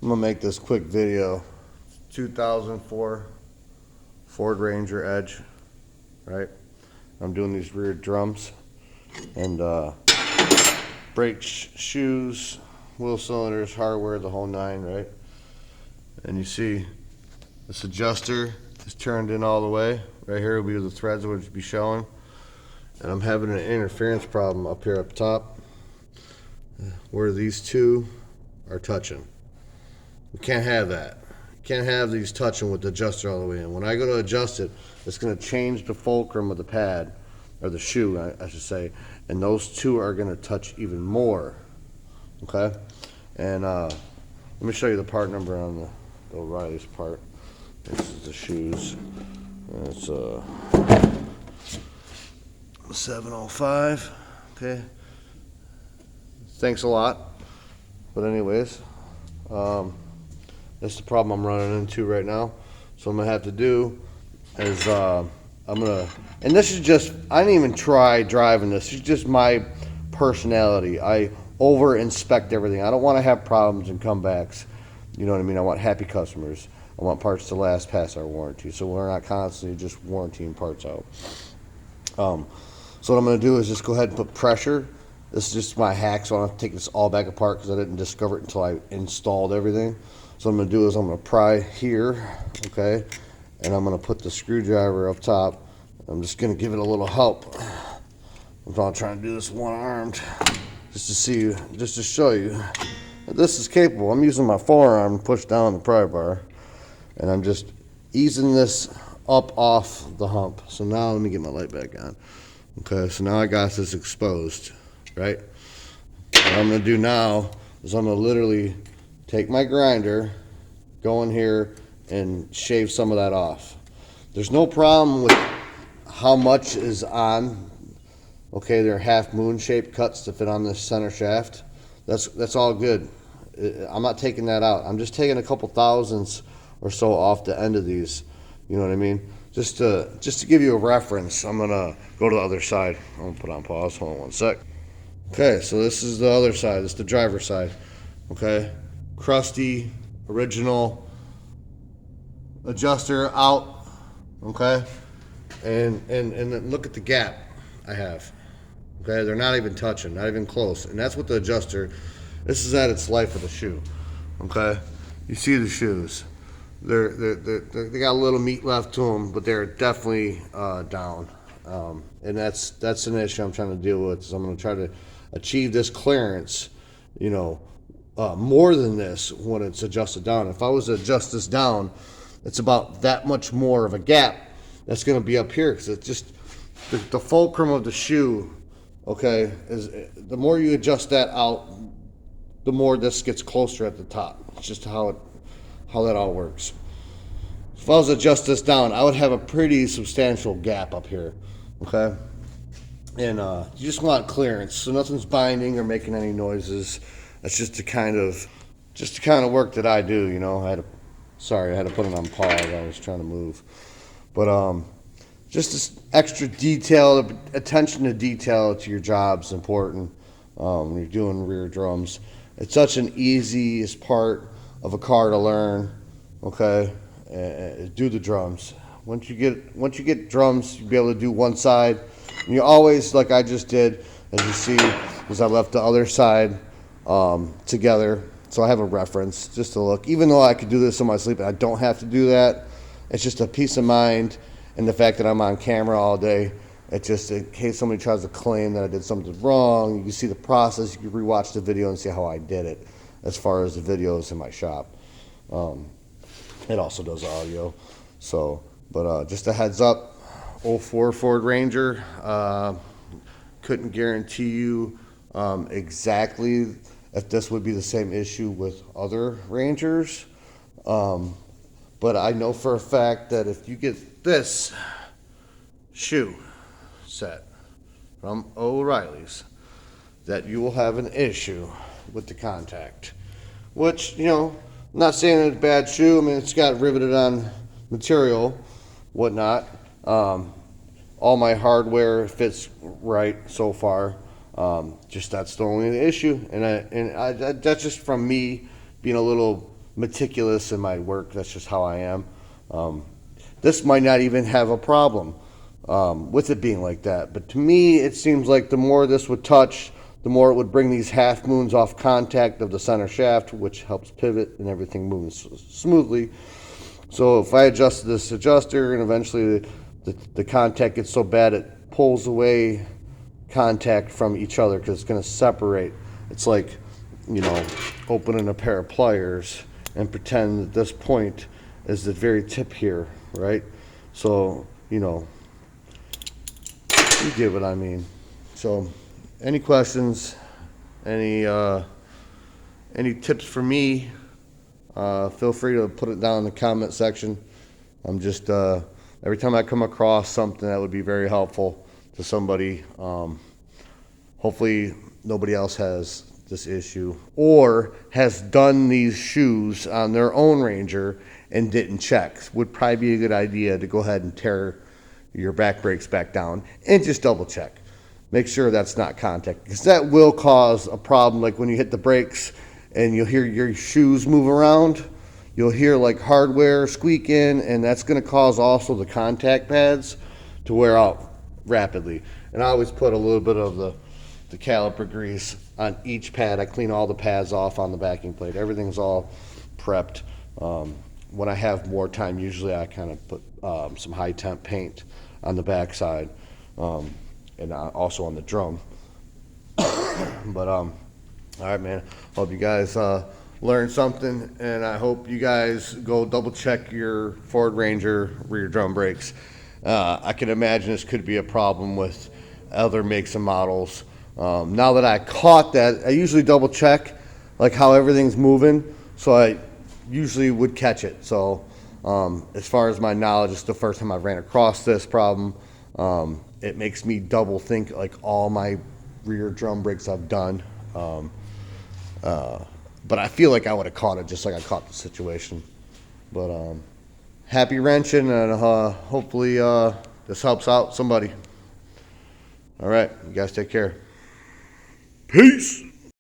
I'm gonna make this quick video. 2004 Ford Ranger Edge, right? I'm doing these rear drums and brakes, shoes, wheel cylinders, hardware, the whole nine, right? And you see this adjuster is turned in all the way. Right here will be the threads would be showing. And I'm having an interference problem up here up top where these two are touching. We can't have that. Can't have these touching with the adjuster all the way in. When I go to adjust it, it's going to change the fulcrum of the pad, or the shoe, I should say, and those two are going to touch even more. Okay? And let me show you the part number on the O'Reilly's part. This is the shoes. It's 705. Okay. Thanks a lot. But anyways, that's the problem I'm running into right now. So what I'm gonna have to do is and this is just, I didn't even try driving this. It's just my personality. I over inspect everything. I don't want to have problems and comebacks. You know what I mean? I want happy customers. I want parts to last past our warranty, so we're not constantly just warrantying parts out. So what I'm going to do is just go ahead and put pressure. This is just my hack, so I don't have to take this all back apart because I didn't discover it until I installed everything. So what I'm going to do is I'm going to pry here, okay, and I'm going to put the screwdriver up top. I'm just going to give it a little help. I'm not trying to do this one-armed, just to see, just to show you that this is capable. I'm using my forearm to push down the pry bar, and I'm just easing this up off the hump. So now let me get my light back on. Okay, so now I got this exposed, right? What I'm gonna do now is I'm gonna literally take my grinder, go in here and shave some of that off. There's no problem with how much is on. Okay, they're half moon shaped cuts to fit on this center shaft. That's all good. I'm not taking that out. I'm just taking a couple thousandths or so off the end of these. You know what I mean? Just to give you a reference, I'm gonna go to the other side. I'm gonna put on pause. Hold on one sec. Okay, so this is the other side. This is the driver's side. Okay, crusty, original adjuster out. Okay, and look at the gap I have. Okay, they're not even touching, not even close, and that's what the adjuster. This is at its life of the shoe. Okay, you see the shoes. They got a little meat left to them, but they're definitely down, and that's an issue I'm trying to deal with. So I'm going to try to achieve this clearance, you know, more than this when it's adjusted down. If I was to adjust this down, it's about that much more of a gap that's going to be up here because it's just the fulcrum of the shoe. Okay, is the more you adjust that out, the more this gets closer at the top. It's just how that all works. If I was to adjust this down, I would have a pretty substantial gap up here, okay? And you just want clearance, so nothing's binding or making any noises. That's just the kind of work that I do, you know. I had to put it on pause. I was trying to move, but just this extra detail, attention to detail to your job is important when you're doing rear drums. It's such an easiest part of a car to learn. Okay, do the drums. Once you get drums, you'll be able to do one side. And you always, like I just did, as you see, is I left the other side together, so I have a reference just to look. Even though I could do this in my sleep, and I don't have to do that. It's just a peace of mind, and the fact that I'm on camera all day. It's just in case somebody tries to claim that I did something wrong, you can see the process. You can rewatch the video and see how I did it. As far as the videos in my shop. It also does audio. So, but just a heads up, 04 Ford Ranger. Couldn't guarantee you exactly if this would be the same issue with other Rangers. But I know for a fact that if you get this shoe set from O'Reilly's, that you will have an issue with the contact. Which, you know, I'm not saying it's a bad shoe. I mean, it's got riveted on material, whatnot. All my hardware fits right so far. Just that's the only issue, and that's just from me being a little meticulous in my work. That's just how I am. This might not even have a problem with it being like that. But to me, it seems like the more this would touch, the more it would bring these half moons off contact of the center shaft, which helps pivot and everything moving smoothly. So if I adjusted this adjuster and eventually the contact gets so bad it pulls away contact from each other because it's going to separate. It's like, opening a pair of pliers and pretend that this point is the very tip here, right? So, you get what I mean. So, any questions, any tips for me, feel free to put it down in the comment section. I'm just, every time I come across something that would be very helpful to somebody, hopefully nobody else has this issue or has done these shoes on their own Ranger and didn't check. Would probably be a good idea to go ahead and tear your back brakes back down and just double check. Make sure that's not contact, because that will cause a problem. Like when you hit the brakes and you'll hear your shoes move around, you'll hear like hardware squeaking, and that's going to cause also the contact pads to wear out rapidly. And I always put a little bit of the caliper grease on each pad. I clean all the pads off on the backing plate. Everything's all prepped. When I have more time, usually I kind of put some high temp paint on the backside, and also on the drum. But all right, man. Hope you guys learned something, and I hope you guys go double check your Ford Ranger rear drum brakes. I can imagine this could be a problem with other makes and models. Now that I caught that, I usually double check like how everything's moving, so I usually would catch it. So as far as my knowledge, it's the first time I've ran across this problem. It makes me double think like all my rear drum brakes I've done. But I feel like I would have caught it just like I caught the situation. But happy wrenching, and hopefully this helps out somebody. All right, you guys take care. Peace.